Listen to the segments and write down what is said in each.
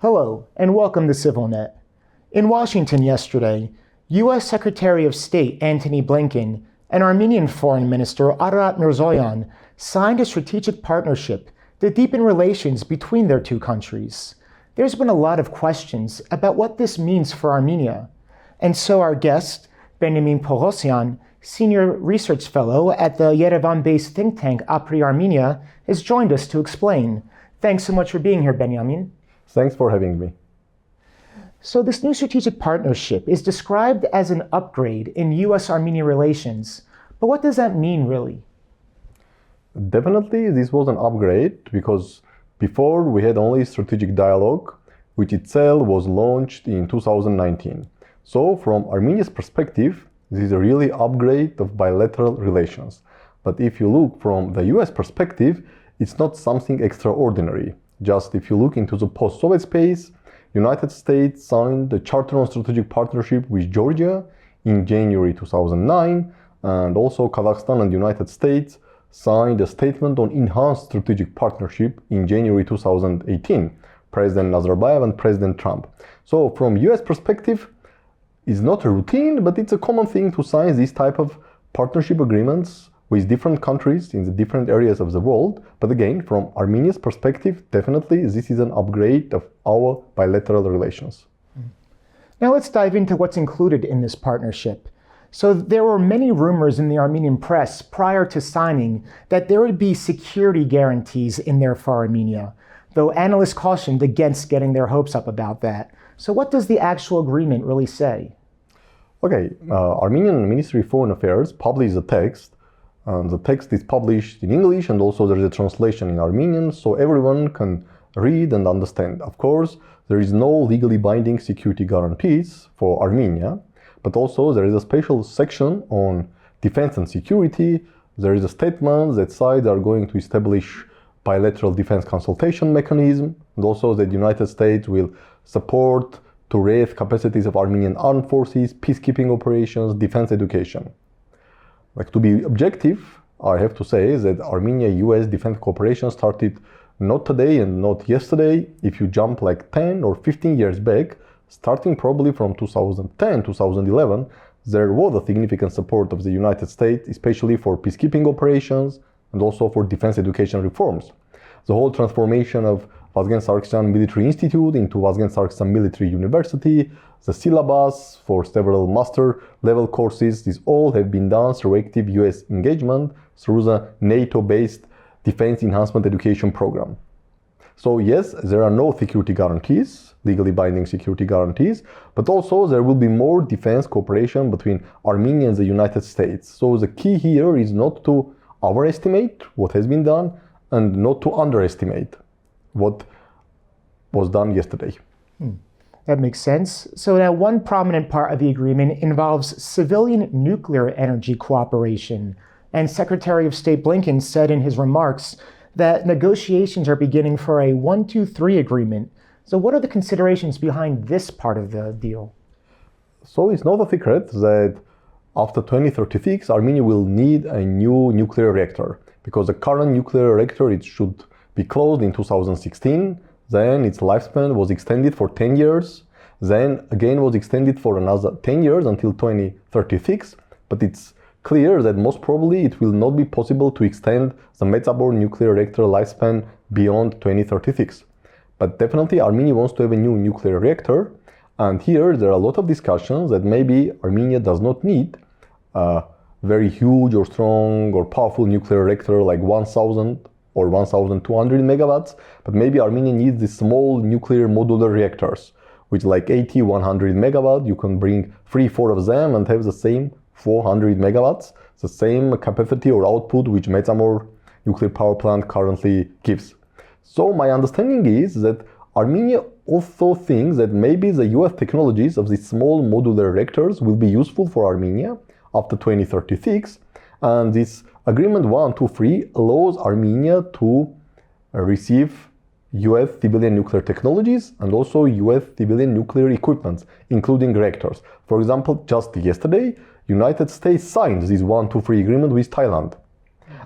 Hello, and welcome to CivilNet. In Washington yesterday, U.S. Secretary of State Antony Blinken and Armenian Foreign Minister Ararat Mirzoyan signed a strategic partnership to deepen relations between their two countries. There's been a lot of questions about what this means for Armenia. And so our guest, Benyamin Poghosyan, Senior Research Fellow at the Yerevan-based think tank APRI Armenia, has joined us to explain. Thanks so much for being here, Benyamin. Thanks for having me. So this new strategic partnership is described as an upgrade in US-Armenia relations. But what does that mean, really? Definitely, this was an upgrade because before we had only strategic dialogue, which itself was launched in 2019. So from Armenia's perspective, this is a really upgrade of bilateral relations. But if you look from the US perspective, it's not something extraordinary. Just if you look into the post-Soviet space, United States signed the Charter on Strategic Partnership with Georgia in January 2009, and also Kazakhstan and the United States signed a statement on enhanced strategic partnership in January 2018, President Nazarbayev and President Trump. So from US perspective, it's not a routine, but it's a common thing to sign these type of partnership agreements with different countries in the different areas of the world. But again, from Armenia's perspective, definitely this is an upgrade of our bilateral relations. Now let's dive into what's included in this partnership. So there were many rumors in the Armenian press prior to signing that there would be security guarantees in there for Armenia, though analysts cautioned against getting their hopes up about that. So what does the actual agreement really say? Okay, Armenian Ministry of Foreign Affairs published the text. The text is published in English, and also there is a translation in Armenian, so everyone can read and understand. Of course, there is no legally binding security guarantees for Armenia, but also there is a special section on defense and security. There is a statement that sides are going to establish bilateral defense consultation mechanism, and also that the United States will support to raise capacities of Armenian armed forces, peacekeeping operations, defense education. Like, to be objective, I have to say that Armenia-US defense cooperation started not today and not yesterday. If you jump like 10 or 15 years back, starting probably from 2010, 2011, there was a significant support of the United States, especially for peacekeeping operations and also for defense education reforms. The whole transformation of Vazgen-Sargsyan Military Institute into Vazgen-Sargsyan Military University, the syllabus for several master level courses, these all have been done through active US engagement through the NATO-based Defense Enhancement Education Program. So yes, there are no security guarantees, legally binding security guarantees, but also there will be more defense cooperation between Armenia and the United States. So the key here is not to overestimate what has been done and not to underestimate what was done yesterday. That makes sense. So now one prominent part of the agreement involves civilian nuclear energy cooperation. And Secretary of State Blinken said in his remarks that negotiations are beginning for a 1-2-3 agreement. So what are the considerations behind this part of the deal? So it's not a secret that after 2036, Armenia will need a new nuclear reactor, because the current nuclear reactor, it should be closed in 2016. Then its lifespan was extended for 10 years. Then again was extended for another 10 years until 2036. But it's clear that most probably it will not be possible to extend the Metsabor nuclear reactor lifespan beyond 2036. But definitely Armenia wants to have a new nuclear reactor. And here there are a lot of discussions that maybe Armenia does not need a very huge or strong or powerful nuclear reactor like 1,000 or 1,200 megawatts, but maybe Armenia needs these small nuclear modular reactors, which like 80, 100 megawatt, you can bring 3-4 of them and have the same 400 megawatts, the same capacity or output which Metsamor nuclear power plant currently gives. So my understanding is that Armenia also thinks that maybe the US technologies of these small modular reactors will be useful for Armenia after 2036, and this Agreement 1-2-3 allows Armenia to receive US civilian nuclear technologies and also US civilian nuclear equipment, including reactors. For example, just yesterday, United States signed this 1-2-3 agreement with Thailand.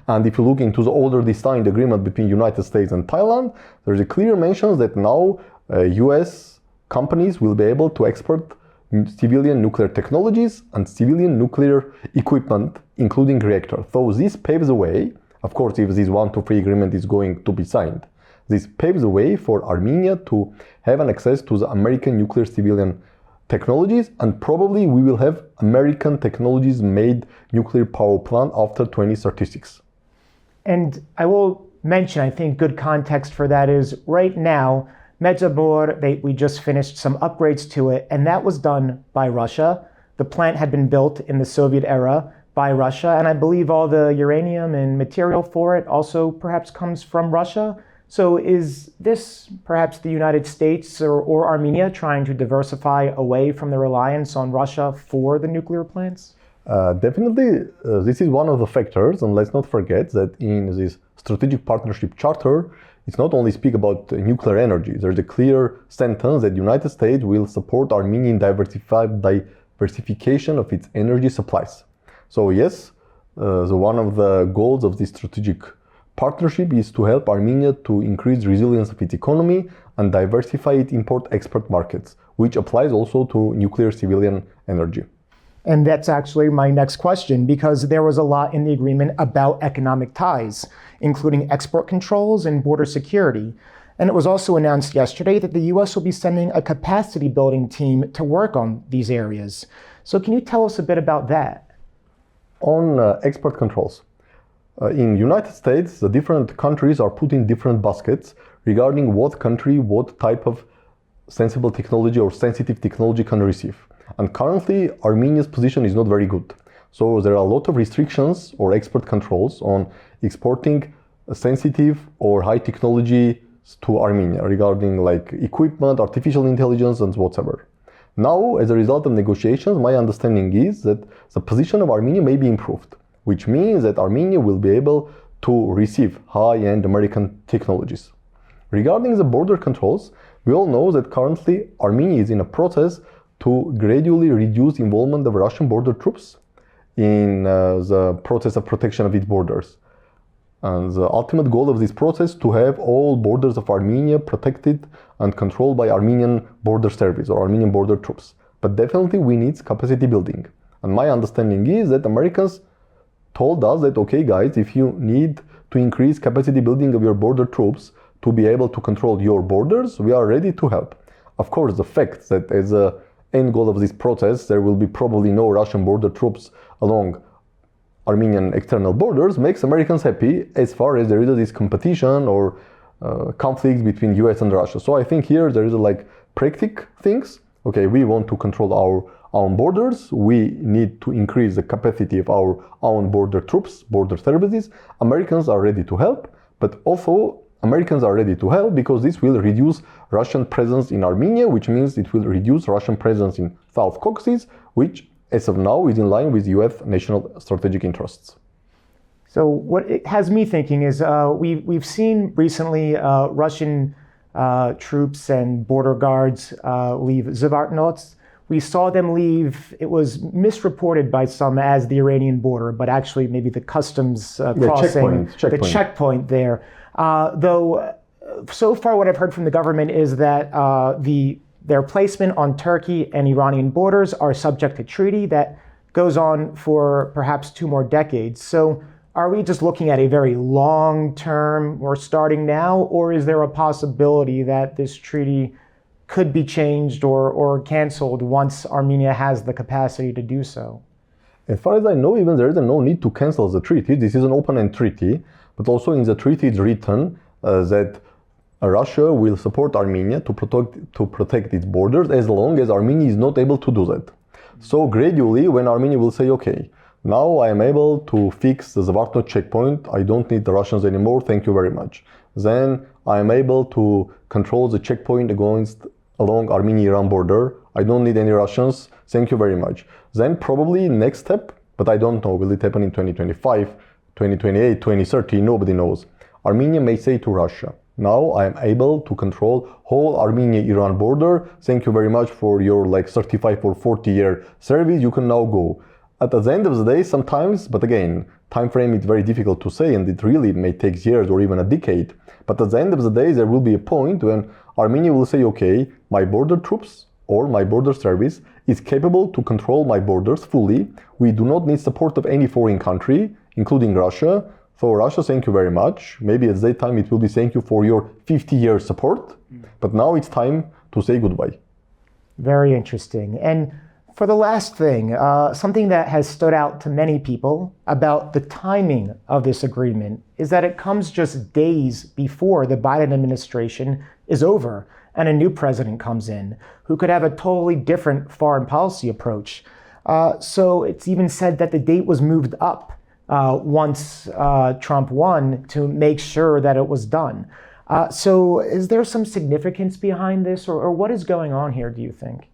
And if you look into the already signed agreement between United States and Thailand, there's a clear mention that now US companies will be able to export civilian nuclear technologies and civilian nuclear equipment, including reactors. So this paves the way, of course, if this 1 to 3 agreement is going to be signed, this paves the way for Armenia to have an access to the American nuclear civilian technologies, and probably we will have American technologies made nuclear power plant after 2036. And I will mention, I think good context for that is right now, Medzabor, we just finished some upgrades to it, and that was done by Russia. The plant had been built in the Soviet era by Russia, and I believe all the uranium and material for it also perhaps comes from Russia. So is this perhaps the United States or Armenia trying to diversify away from the reliance on Russia for the nuclear plants? Definitely, this is one of the factors, and let's not forget that in this strategic partnership charter, it's not only speak about nuclear energy. There's a clear sentence that the United States will support Armenian diversification of its energy supplies. So yes, one of the goals of this strategic partnership is to help Armenia to increase resilience of its economy and diversify its import-export markets, which applies also to nuclear civilian energy. And that's actually my next question, because there was a lot in the agreement about economic ties, including export controls and border security. And it was also announced yesterday that the US will be sending a capacity building team to work on these areas. So can you tell us a bit about that? On export controls. In United States, the different countries are put in different baskets regarding what country, what type of sensible technology or sensitive technology can receive. And currently, Armenia's position is not very good. So there are a lot of restrictions or export controls on exporting sensitive or high technology to Armenia regarding like equipment, artificial intelligence, and whatever. Now, as a result of negotiations, my understanding is that the position of Armenia may be improved, which means that Armenia will be able to receive high-end American technologies. Regarding the border controls, we all know that currently Armenia is in a process to gradually reduce involvement of Russian border troops in the process of protection of its borders. And the ultimate goal of this process to have all borders of Armenia protected and controlled by Armenian border service or Armenian border troops. But definitely we need capacity building. And my understanding is that Americans told us that, okay guys, if you need to increase capacity building of your border troops to be able to control your borders, we are ready to help. Of course, the fact that as a end goal of this process, there will be probably no Russian border troops along Armenian external borders makes Americans happy as far as there is this competition or conflicts between US and Russia. So I think here there is like practical things. Okay, we want to control our own borders. We need to increase the capacity of our own border troops, border services. Americans are ready to help, but also Americans are ready to help because this will reduce Russian presence in Armenia, which means it will reduce Russian presence in South Caucasus, which as of now is in line with US national strategic interests. So what it has me thinking is we've seen recently Russian troops and border guards leave Zvartnots. We saw them leave, it was misreported by some as the Iranian border, but actually maybe the customs crossing, the checkpoint there. Though so far what I've heard from the government is that their placement on Turkey and Iranian borders are subject to treaty that goes on for perhaps 2 more decades. So are we just looking at a very long term, we're starting now, or is there a possibility that this treaty could be changed or canceled once Armenia has the capacity to do so? As far as I know, even there is no need to cancel the treaty. This is an open-end treaty, but also in the treaty it's written that Russia will support Armenia to protect its borders as long as Armenia is not able to do that. So gradually, when Armenia will say, okay, now I am able to fix the Zvartnot checkpoint, I don't need the Russians anymore, thank you very much. Then I am able to control the checkpoint along Armenia-Iran border, I don't need any Russians, thank you very much. Then probably next step, but I don't know, will it happen in 2025, 2028, 2030, nobody knows. Armenia may say to Russia, now I am able to control whole Armenia-Iran border. Thank you very much for your 35 or 40 year service. You can now go. at the end of the day, sometimes, but again, time frame is very difficult to say, and it really may take years or even a decade. But at the end of the day, there will be a point when Armenia will say, okay, my border troops or my border service is capable to control my borders fully. We do not need support of any foreign country, including Russia. So Russia, thank you very much. Maybe at that time it will be thank you for your 50-year support. But now it's time to say goodbye. Very interesting. And for the last thing, something that has stood out to many people about the timing of this agreement is that it comes just days before the Biden administration is over and a new president comes in who could have a totally different foreign policy approach. So it's even said that the date was moved up once Trump won to make sure that it was done. So is there some significance behind this, or what is going on here, do you think?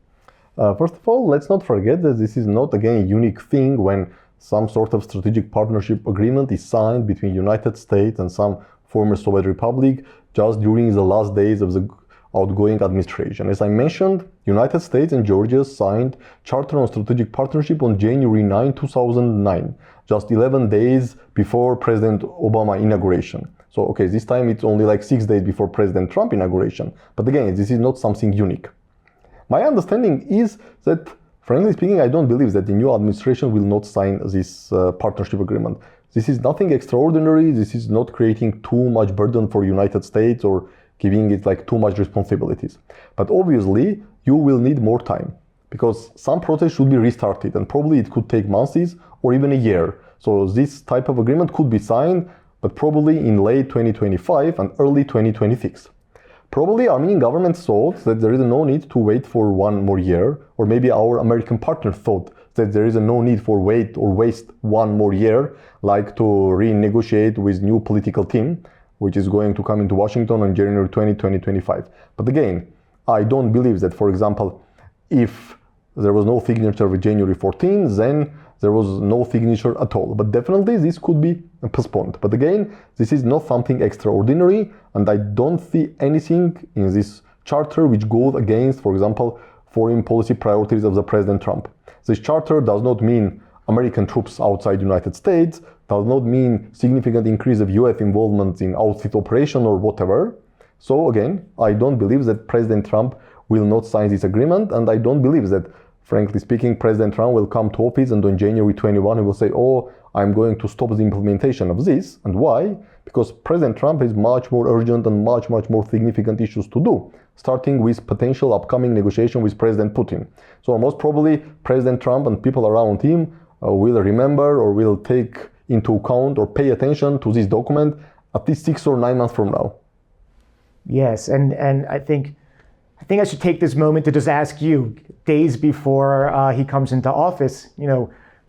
First of all, let's not forget that this is not, again, a unique thing when some sort of strategic partnership agreement is signed between United States and some former Soviet republic just during the last days of the outgoing administration. As I mentioned, United States and Georgia signed Charter on Strategic Partnership on January 9, 2009, just 11 days before President Obama inauguration. So, okay, this time it's only like 6 days before President Trump inauguration. But again, this is not something unique. My understanding is that, frankly speaking, I don't believe that the new administration will not sign this partnership agreement. This is nothing extraordinary. This is not creating too much burden for United States or giving it like too much responsibilities. But obviously, you will need more time because some process should be restarted and probably it could take months or even a year. So this type of agreement could be signed, but probably in late 2025 and early 2026. Probably Armenian government thought that there is no need to wait for one more year, or maybe our American partner thought that there is no need for wait or waste one more year, like to renegotiate with new political team, which is going to come into Washington on January 20, 2025. But again, I don't believe that, for example, if there was no signature with January 14, then there was no signature at all. But definitely this could be postponed. But again, this is not something extraordinary, and I don't see anything in this charter which goes against, for example, foreign policy priorities of the President Trump. This charter does not mean American troops outside the United States, does not mean significant increase of US involvement in outfit operation or whatever. So again, I don't believe that President Trump will not sign this agreement, and I don't believe that, frankly speaking, President Trump will come to office and on January 21 he will say, oh, I'm going to stop the implementation of this. And why? Because President Trump has much more urgent and much more significant issues to do, starting with potential upcoming negotiation with President Putin. So most probably President Trump and people around him will remember or will take into account or pay attention to this document at least 6 or 9 months from now. Yes, and I think I should take this moment to just ask you, days before he comes into office,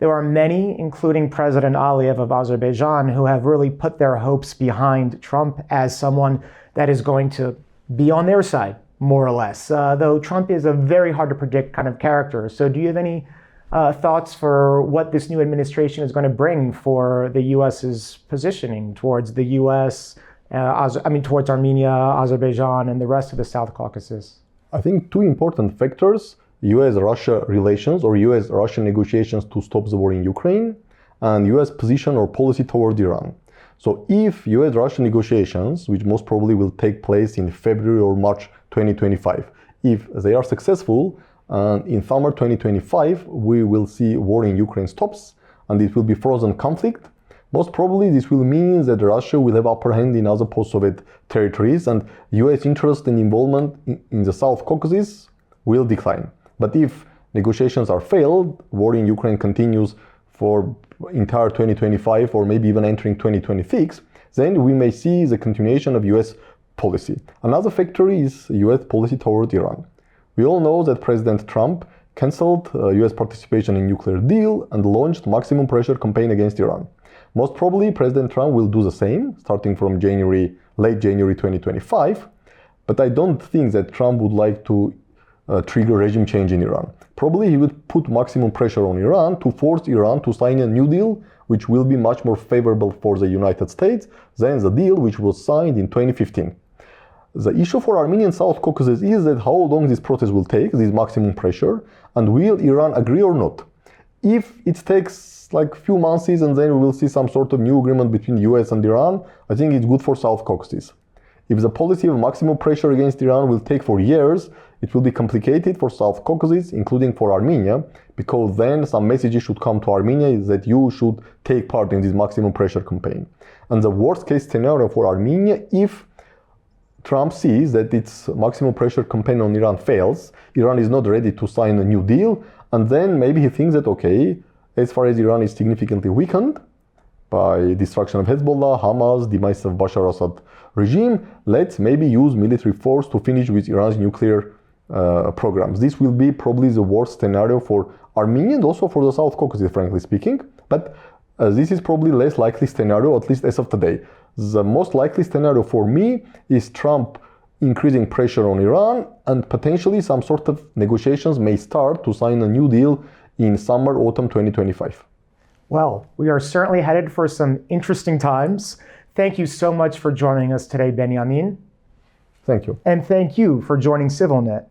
there are many, including President Aliyev of Azerbaijan, who have really put their hopes behind Trump as someone that is going to be on their side, more or less, though Trump is a very hard to predict kind of character. So do you have any thoughts for what this new administration is going to bring for the U.S.'s positioning towards the U.S., towards Armenia, Azerbaijan, and the rest of the South Caucasus? I think two important factors: US-Russia relations or US-Russia negotiations to stop the war in Ukraine, and US position or policy toward Iran. So if US-Russia negotiations, which most probably will take place in February or March 2025, if they are successful, and in summer 2025 we will see war in Ukraine stops and it will be frozen conflict, most probably this will mean that Russia will have upper hand in other post-Soviet territories and US interest and involvement in the South Caucasus will decline. But if negotiations are failed, war in Ukraine continues for entire 2025 or maybe even entering 2026, then we may see the continuation of US policy. Another factor is US policy toward Iran. We all know that President Trump cancelled US participation in nuclear deal and launched maximum pressure campaign against Iran. Most probably President Trump will do the same, starting from late January 2025, but I don't think that Trump would like to trigger regime change in Iran. Probably he would put maximum pressure on Iran to force Iran to sign a new deal, which will be much more favorable for the United States than the deal which was signed in 2015. The issue for Armenian South Caucasus is that how long this process will take, this maximum pressure, and will Iran agree or not. If it takes like few months and then we will see some sort of new agreement between the US and Iran, I think it's good for South Caucasus. If the policy of maximum pressure against Iran will take for years, it will be complicated for South Caucasus, including for Armenia, because then some messages should come to Armenia that you should take part in this maximum pressure campaign. And the worst case scenario for Armenia, if Trump sees that its maximum pressure campaign on Iran fails, Iran is not ready to sign a new deal, and then maybe he thinks that, okay, as far as Iran is significantly weakened by destruction of Hezbollah, Hamas, demise of Bashar Assad regime, let's maybe use military force to finish with Iran's nuclear programs. This will be probably the worst scenario for Armenia and also for the South Caucasus, frankly speaking. But this is probably less likely scenario, at least as of today. The most likely scenario for me is Trump increasing pressure on Iran, and potentially some sort of negotiations may start to sign a new deal in summer, autumn 2025. Well, we are certainly headed for some interesting times. Thank you so much for joining us today, Benyamin. Thank you. And thank you for joining CivilNet.